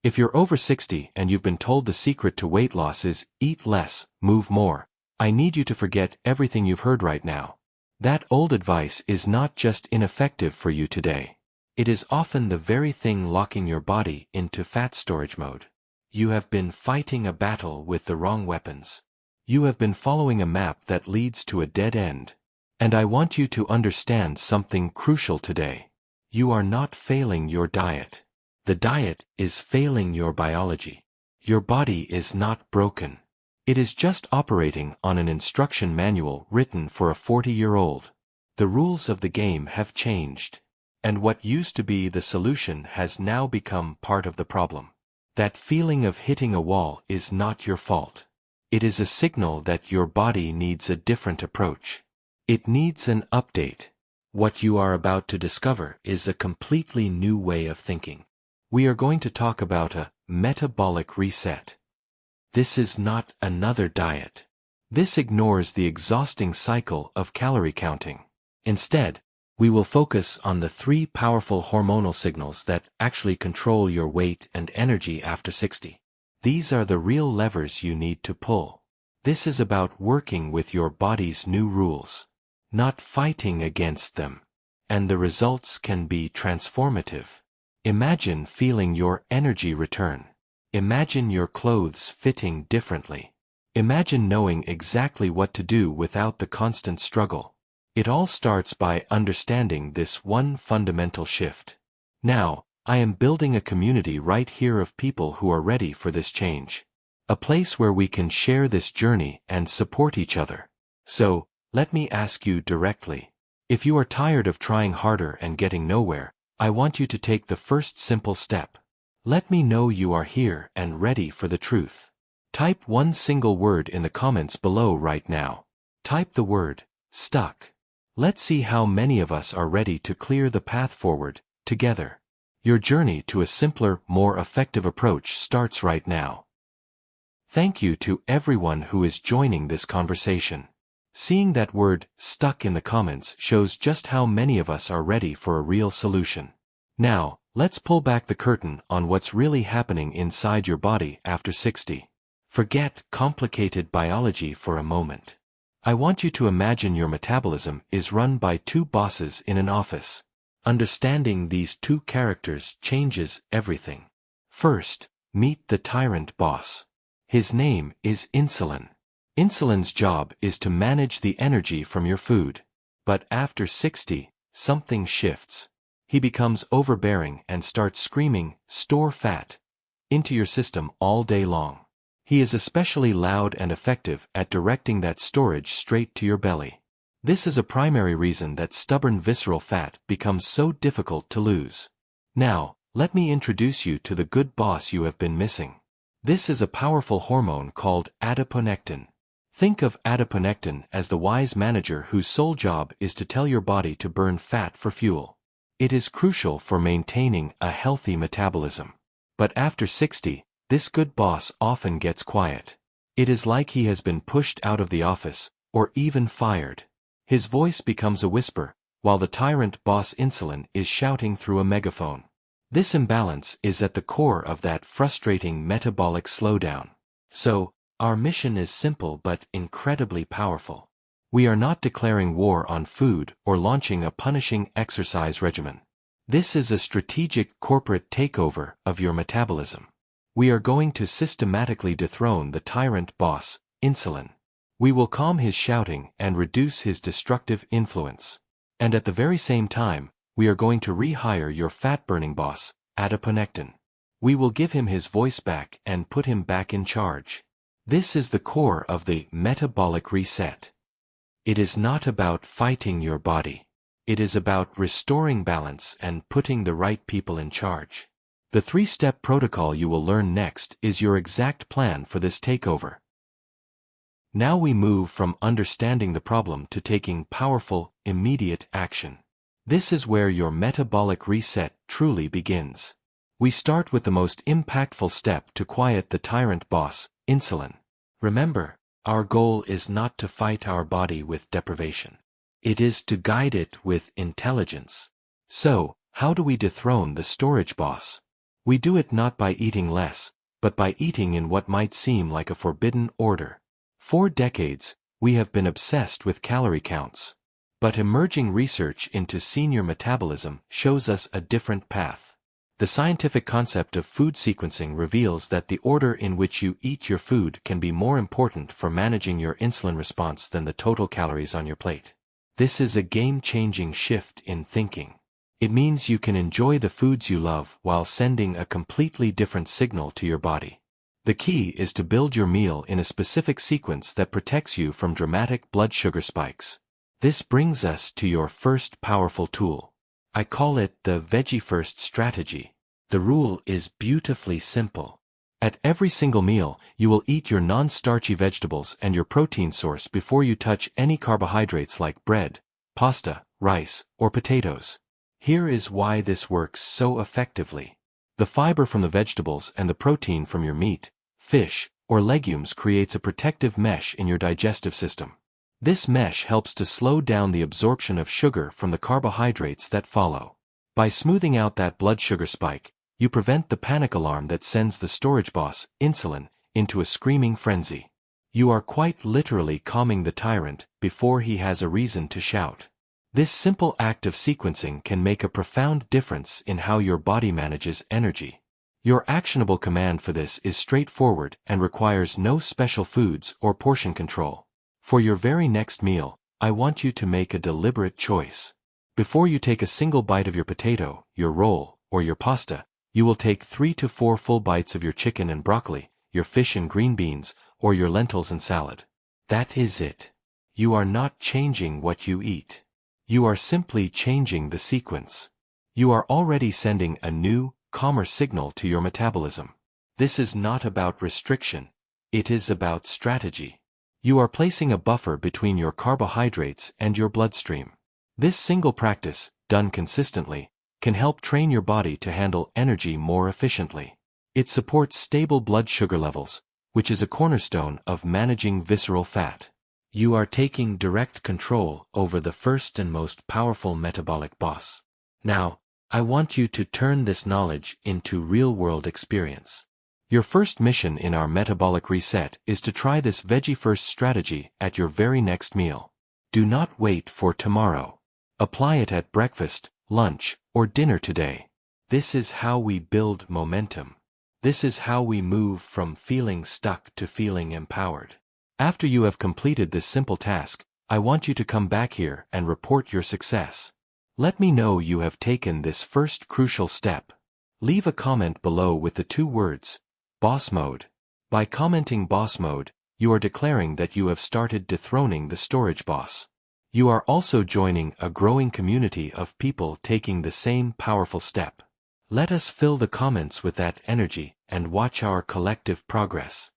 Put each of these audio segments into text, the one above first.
If you're over 60 and you've been told the secret to weight loss is eat less, move more, I need you to forget everything you've heard right now. That old advice is not just ineffective for you today. It is often the very thing locking your body into fat storage mode. You have been fighting a battle with the wrong weapons. You have been following a map that leads to a dead end. And I want you to understand something crucial today. You are not failing your diet. The diet is failing your biology. Your body is not broken. It is just operating on an instruction manual written for a 40-year-old. The rules of the game have changed. And what used to be the solution has now become part of the problem. That feeling of hitting a wall is not your fault. It is a signal that your body needs a different approach. It needs an update. What you are about to discover is a completely new way of thinking. We are going to talk about a metabolic reset. This is not another diet. This ignores the exhausting cycle of calorie counting. Instead, we will focus on the 3 powerful hormonal signals that actually control your weight and energy after 60. These are the real levers you need to pull. This is about working with your body's new rules, not fighting against them. And the results can be transformative. Imagine feeling your energy return. Imagine your clothes fitting differently. Imagine knowing exactly what to do without the constant struggle. It all starts by understanding this one fundamental shift. Now, I am building a community right here of people who are ready for this change. A place where we can share this journey and support each other. So, let me ask you directly. If you are tired of trying harder and getting nowhere, I want you to take the first simple step. Let me know you are here and ready for the truth. Type one single word in the comments below right now. Type the word, stuck. Let's see how many of us are ready to clear the path forward, together. Your journey to a simpler, more effective approach starts right now. Thank you to everyone who is joining this conversation. Seeing that word, stuck in the comments shows just how many of us are ready for a real solution. Now, let's pull back the curtain on what's really happening inside your body after 60. Forget complicated biology for a moment. I want you to imagine your metabolism is run by 2 bosses in an office. Understanding these 2 characters changes everything. First, meet the tyrant boss. His name is insulin. Insulin's job is to manage the energy from your food. But after 60, something shifts. He becomes overbearing and starts screaming, "Store fat," into your system all day long. He is especially loud and effective at directing that storage straight to your belly. This is a primary reason that stubborn visceral fat becomes so difficult to lose. Now, let me introduce you to the good boss you have been missing. This is a powerful hormone called adiponectin. Think of adiponectin as the wise manager whose sole job is to tell your body to burn fat for fuel. It is crucial for maintaining a healthy metabolism. But after 60, this good boss often gets quiet. It is like he has been pushed out of the office, or even fired. His voice becomes a whisper, while the tyrant boss insulin is shouting through a megaphone. This imbalance is at the core of that frustrating metabolic slowdown. So, our mission is simple but incredibly powerful. We are not declaring war on food or launching a punishing exercise regimen. This is a strategic corporate takeover of your metabolism. We are going to systematically dethrone the tyrant boss, insulin. We will calm his shouting and reduce his destructive influence. And at the very same time, we are going to rehire your fat-burning boss, adiponectin. We will give him his voice back and put him back in charge. This is the core of the metabolic reset. It is not about fighting your body. It is about restoring balance and putting the right people in charge. The 3-step protocol you will learn next is your exact plan for this takeover. Now we move from understanding the problem to taking powerful, immediate action. This is where your metabolic reset truly begins. We start with the most impactful step to quiet the tyrant boss, insulin. Remember, our goal is not to fight our body with deprivation. It is to guide it with intelligence. So, how do we dethrone the storage boss? We do it not by eating less, but by eating in what might seem like a forbidden order. For decades, we have been obsessed with calorie counts. But emerging research into senior metabolism shows us a different path. The scientific concept of food sequencing reveals that the order in which you eat your food can be more important for managing your insulin response than the total calories on your plate. This is a game-changing shift in thinking. It means you can enjoy the foods you love while sending a completely different signal to your body. The key is to build your meal in a specific sequence that protects you from dramatic blood sugar spikes. This brings us to your first powerful tool. I call it the Veggie First strategy. The rule is beautifully simple. At every single meal, you will eat your non-starchy vegetables and your protein source before you touch any carbohydrates like bread, pasta, rice, or potatoes. Here is why this works so effectively. The fiber from the vegetables and the protein from your meat, fish, or legumes creates a protective mesh in your digestive system. This mesh helps to slow down the absorption of sugar from the carbohydrates that follow. By smoothing out that blood sugar spike, you prevent the panic alarm that sends the storage boss, insulin, into a screaming frenzy. You are quite literally calming the tyrant before he has a reason to shout. This simple act of sequencing can make a profound difference in how your body manages energy. Your actionable command for this is straightforward and requires no special foods or portion control. For your very next meal, I want you to make a deliberate choice. Before you take a single bite of your potato, your roll, or your pasta, you will take 3 to 4 full bites of your chicken and broccoli, your fish and green beans, or your lentils and salad. That is it. You are not changing what you eat. You are simply changing the sequence. You are already sending a new, calmer signal to your metabolism. This is not about restriction. It is about strategy. You are placing a buffer between your carbohydrates and your bloodstream. This single practice, done consistently, can help train your body to handle energy more efficiently. It supports stable blood sugar levels, which is a cornerstone of managing visceral fat. You are taking direct control over the first and most powerful metabolic boss. Now, I want you to turn this knowledge into real-world experience. Your first mission in our Metabolic Reset is to try this veggie-first strategy at your very next meal. Do not wait for tomorrow. Apply it at breakfast, lunch, or dinner today. This is how we build momentum. This is how we move from feeling stuck to feeling empowered. After you have completed this simple task, I want you to come back here and report your success. Let me know you have taken this first crucial step. Leave a comment below with the 2 words, Boss Mode. By commenting Boss Mode, you are declaring that you have started dethroning the storage boss. You are also joining a growing community of people taking the same powerful step. Let us fill the comments with that energy and watch our collective progress.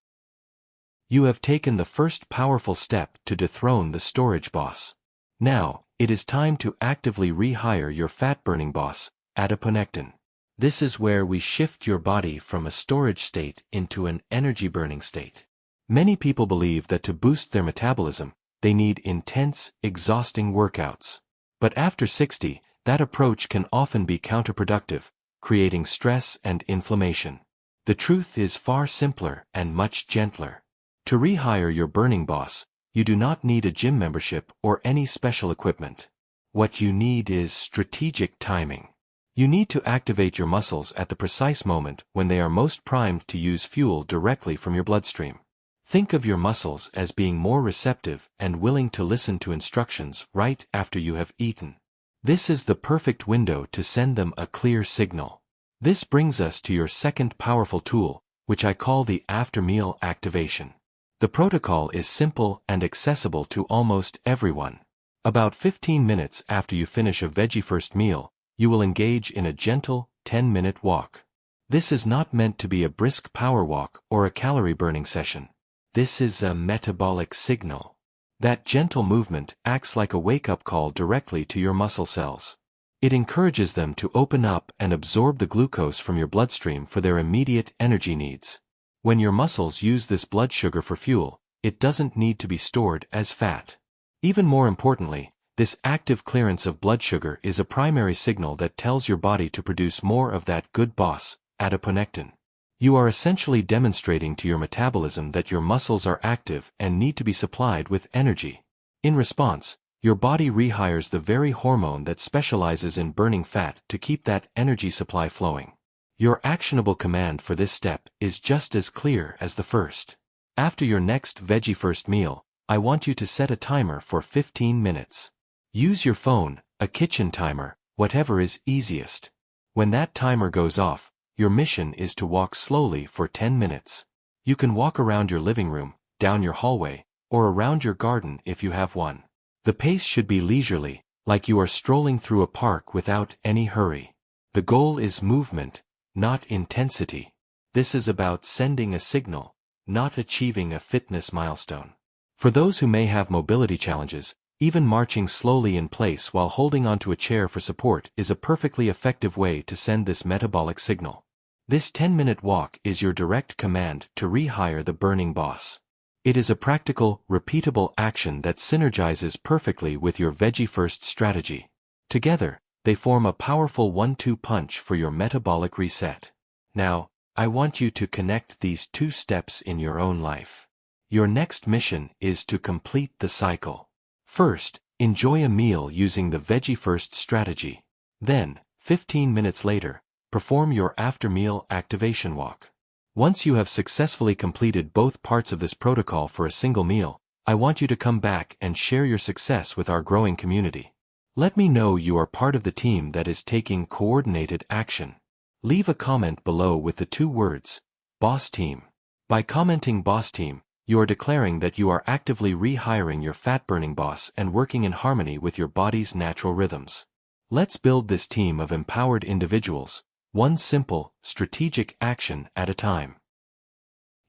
You have taken the first powerful step to dethrone the storage boss. Now, it is time to actively rehire your fat-burning boss, adiponectin. This is where we shift your body from a storage state into an energy-burning state. Many people believe that to boost their metabolism, they need intense, exhausting workouts. But after 60, that approach can often be counterproductive, creating stress and inflammation. The truth is far simpler and much gentler. To rehire your burning boss, you do not need a gym membership or any special equipment. What you need is strategic timing. You need to activate your muscles at the precise moment when they are most primed to use fuel directly from your bloodstream. Think of your muscles as being more receptive and willing to listen to instructions right after you have eaten. This is the perfect window to send them a clear signal. This brings us to your second powerful tool, which I call the after-meal activation. The protocol is simple and accessible to almost everyone. About 15 minutes after you finish a veggie-first meal, you will engage in a gentle, 10-minute walk. This is not meant to be a brisk power walk or a calorie-burning session. This is a metabolic signal. That gentle movement acts like a wake-up call directly to your muscle cells. It encourages them to open up and absorb the glucose from your bloodstream for their immediate energy needs. When your muscles use this blood sugar for fuel, it doesn't need to be stored as fat. Even more importantly, this active clearance of blood sugar is a primary signal that tells your body to produce more of that good boss, adiponectin. You are essentially demonstrating to your metabolism that your muscles are active and need to be supplied with energy. In response, your body rehires the very hormone that specializes in burning fat to keep that energy supply flowing. Your actionable command for this step is just as clear as the first. After your next veggie first meal, I want you to set a timer for 15 minutes. Use your phone, a kitchen timer, whatever is easiest. When that timer goes off, your mission is to walk slowly for 10 minutes. You can walk around your living room, down your hallway, or around your garden if you have one. The pace should be leisurely, like you are strolling through a park without any hurry. The goal is movement, not intensity. This is about sending a signal, not achieving a fitness milestone. For those who may have mobility challenges, even marching slowly in place while holding onto a chair for support is a perfectly effective way to send this metabolic signal. This 10-minute walk is your direct command to rehire the burning boss. It is a practical, repeatable action that synergizes perfectly with your veggie-first strategy. Together, they form a powerful 1-2 punch for your metabolic reset. Now, I want you to connect these two steps in your own life. Your next mission is to complete the cycle. First, enjoy a meal using the veggie-first strategy. Then, 15 minutes later, perform your after-meal activation walk. Once you have successfully completed both parts of this protocol for a single meal, I want you to come back and share your success with our growing community. Let me know you are part of the team that is taking coordinated action. Leave a comment below with the 2 words, Boss Team. By commenting Boss Team, you are declaring that you are actively rehiring your fat-burning boss and working in harmony with your body's natural rhythms. Let's build this team of empowered individuals, one simple, strategic action at a time.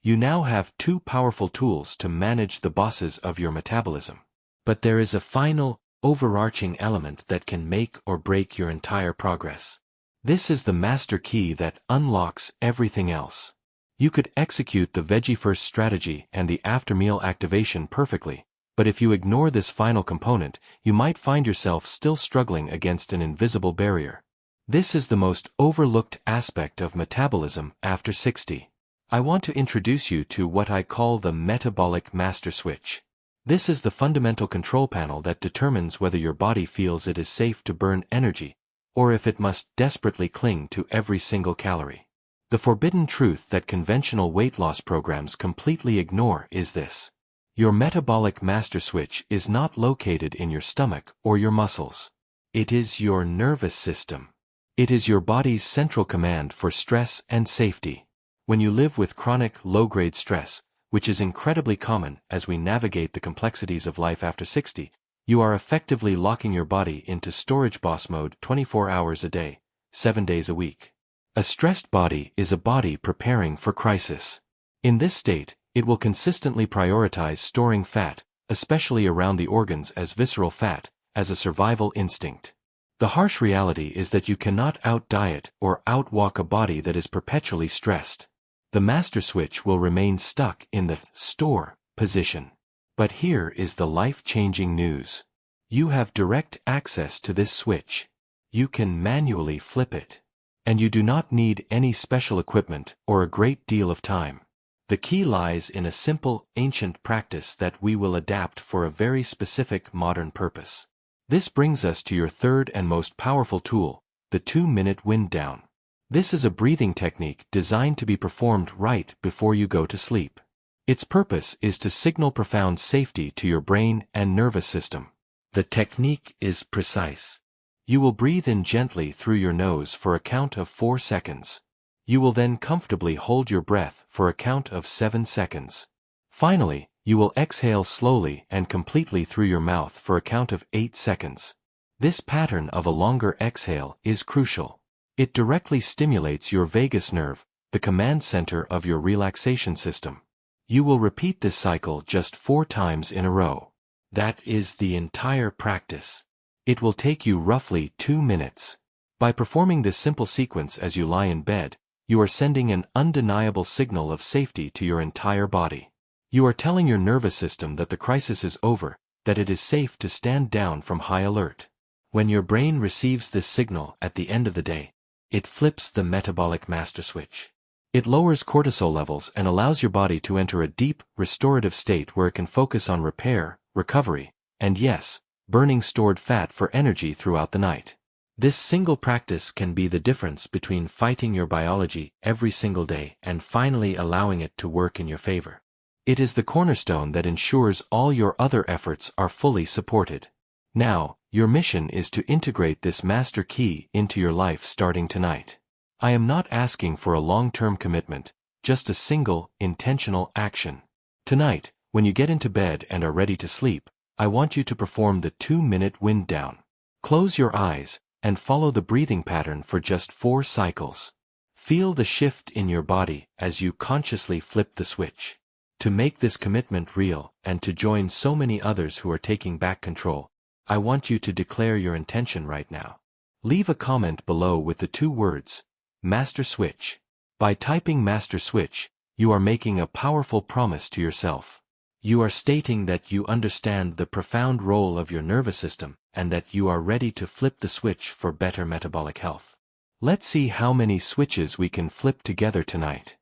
You now have 2 powerful tools to manage the bosses of your metabolism. But there is a final, overarching element that can make or break your entire progress. This is the master key that unlocks everything else. You could execute the veggie-first strategy and the after-meal activation perfectly, but if you ignore this final component, you might find yourself still struggling against an invisible barrier. This is the most overlooked aspect of metabolism after 60. I want to introduce you to what I call the metabolic master switch. This is the fundamental control panel that determines whether your body feels it is safe to burn energy, or if it must desperately cling to every single calorie. The forbidden truth that conventional weight loss programs completely ignore is this. Your metabolic master switch is not located in your stomach or your muscles. It is your nervous system. It is your body's central command for stress and safety. When you live with chronic low-grade stress, which is incredibly common as we navigate the complexities of life after 60, you are effectively locking your body into storage boss mode 24 hours a day, 7 days a week. A stressed body is a body preparing for crisis. In this state, it will consistently prioritize storing fat, especially around the organs as visceral fat, as a survival instinct. The harsh reality is that you cannot out-diet or outwalk a body that is perpetually stressed. The master switch will remain stuck in the store position. But here is the life-changing news. You have direct access to this switch. You can manually flip it. And you do not need any special equipment or a great deal of time. The key lies in a simple, ancient practice that we will adapt for a very specific modern purpose. This brings us to your third and most powerful tool, the 2-minute wind down. This is a breathing technique designed to be performed right before you go to sleep. Its purpose is to signal profound safety to your brain and nervous system. The technique is precise. You will breathe in gently through your nose for a count of 4 seconds. You will then comfortably hold your breath for a count of 7 seconds. Finally, you will exhale slowly and completely through your mouth for a count of 8 seconds. This pattern of a longer exhale is crucial. It directly stimulates your vagus nerve, the command center of your relaxation system. You will repeat this cycle just 4 times in a row. That is the entire practice. It will take you roughly 2 minutes. By performing this simple sequence as you lie in bed, you are sending an undeniable signal of safety to your entire body. You are telling your nervous system that the crisis is over, that it is safe to stand down from high alert. When your brain receives this signal at the end of the day, it flips the metabolic master switch. It lowers cortisol levels and allows your body to enter a deep, restorative state where it can focus on repair, recovery, and yes, burning stored fat for energy throughout the night. This single practice can be the difference between fighting your biology every single day and finally allowing it to work in your favor. It is the cornerstone that ensures all your other efforts are fully supported. Now, your mission is to integrate this master key into your life starting tonight. I am not asking for a long-term commitment, just a single, intentional action. Tonight, when you get into bed and are ready to sleep, I want you to perform the 2-minute wind down. Close your eyes and follow the breathing pattern for just 4 cycles. Feel the shift in your body as you consciously flip the switch. To make this commitment real and to join so many others who are taking back control, I want you to declare your intention right now. Leave a comment below with the 2 words, Master Switch. By typing Master Switch, you are making a powerful promise to yourself. You are stating that you understand the profound role of your nervous system and that you are ready to flip the switch for better metabolic health. Let's see how many switches we can flip together tonight.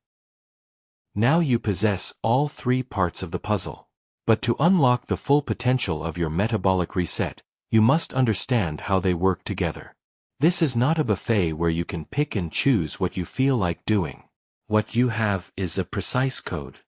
Now you possess all 3 parts of the puzzle. But to unlock the full potential of your metabolic reset, you must understand how they work together. This is not a buffet where you can pick and choose what you feel like doing. What you have is a precise code.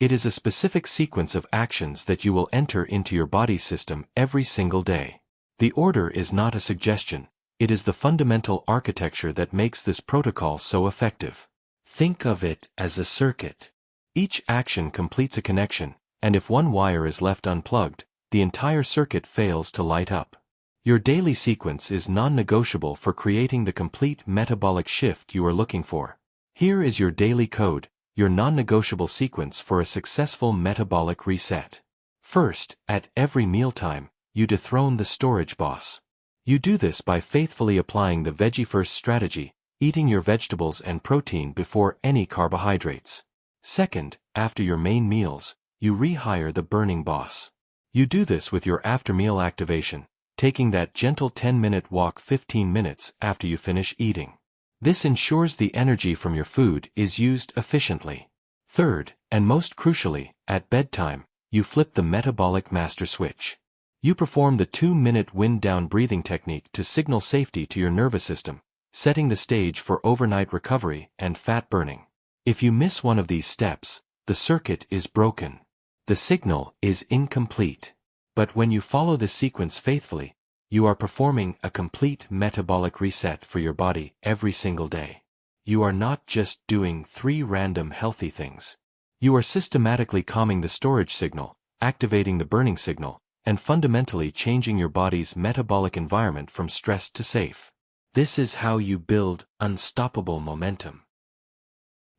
It is a specific sequence of actions that you will enter into your body system every single day. The order is not a suggestion, it is the fundamental architecture that makes this protocol so effective. Think of it as a circuit. Each action completes a connection, and if one wire is left unplugged, the entire circuit fails to light up. Your daily sequence is non-negotiable for creating the complete metabolic shift you are looking for. Here is your daily code, your non-negotiable sequence for a successful metabolic reset. First, at every mealtime, you dethrone the storage boss. You do this by faithfully applying the veggie-first strategy, eating your vegetables and protein before any carbohydrates. Second, after your main meals, you rehire the burning boss. You do this with your after-meal activation, taking that gentle 10-minute walk 15 minutes after you finish eating. This ensures the energy from your food is used efficiently. Third, and most crucially, at bedtime, you flip the metabolic master switch. You perform the 2-minute wind-down breathing technique to signal safety to your nervous system, setting the stage for overnight recovery and fat burning. If you miss one of these steps, the circuit is broken. The signal is incomplete. But when you follow this sequence faithfully, you are performing a complete metabolic reset for your body every single day. You are not just doing 3 random healthy things. You are systematically calming the storage signal, activating the burning signal, and fundamentally changing your body's metabolic environment from stressed to safe. This is how you build unstoppable momentum.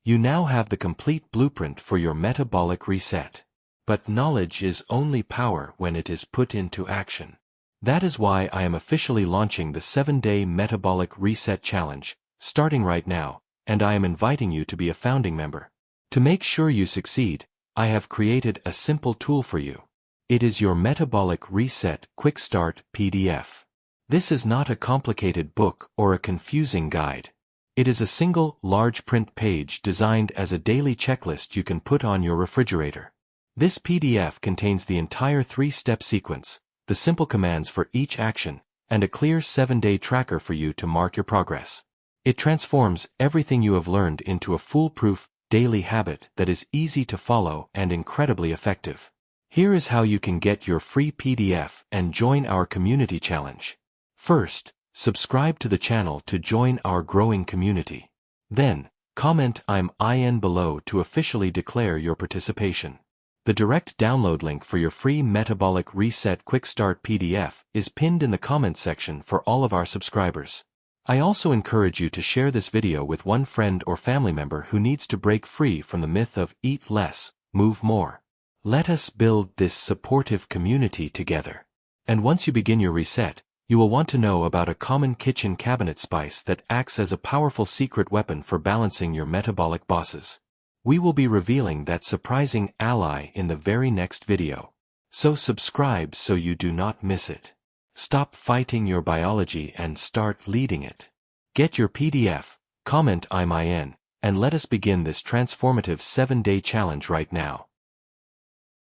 You now have the complete blueprint for your metabolic reset. But knowledge is only power when it is put into action. That is why I am officially launching the 7-Day Metabolic Reset Challenge, starting right now, and I am inviting you to be a founding member. To make sure you succeed, I have created a simple tool for you. It is your Metabolic Reset Quick Start PDF. This is not a complicated book or a confusing guide. It is a single, large print page designed as a daily checklist you can put on your refrigerator. This PDF contains the entire 3-step sequence, the simple commands for each action, and a clear 7-day tracker for you to mark your progress. It transforms everything you have learned into a foolproof, daily habit that is easy to follow and incredibly effective. Here is how you can get your free PDF and join our community challenge. First, subscribe to the channel to join our growing community. Then, comment I'm in below to officially declare your participation. The direct download link for your free Metabolic Reset Quick Start PDF is pinned in the comments section for all of our subscribers. I also encourage you to share this video with one friend or family member who needs to break free from the myth of eat less, move more. Let us build this supportive community together. And once you begin your reset, you will want to know about a common kitchen cabinet spice that acts as a powerful secret weapon for balancing your metabolic bosses. We will be revealing that surprising ally in the very next video. So subscribe so you do not miss it. Stop fighting your biology and start leading it. Get your PDF, comment I'm in, and let us begin this transformative 7-day challenge right now.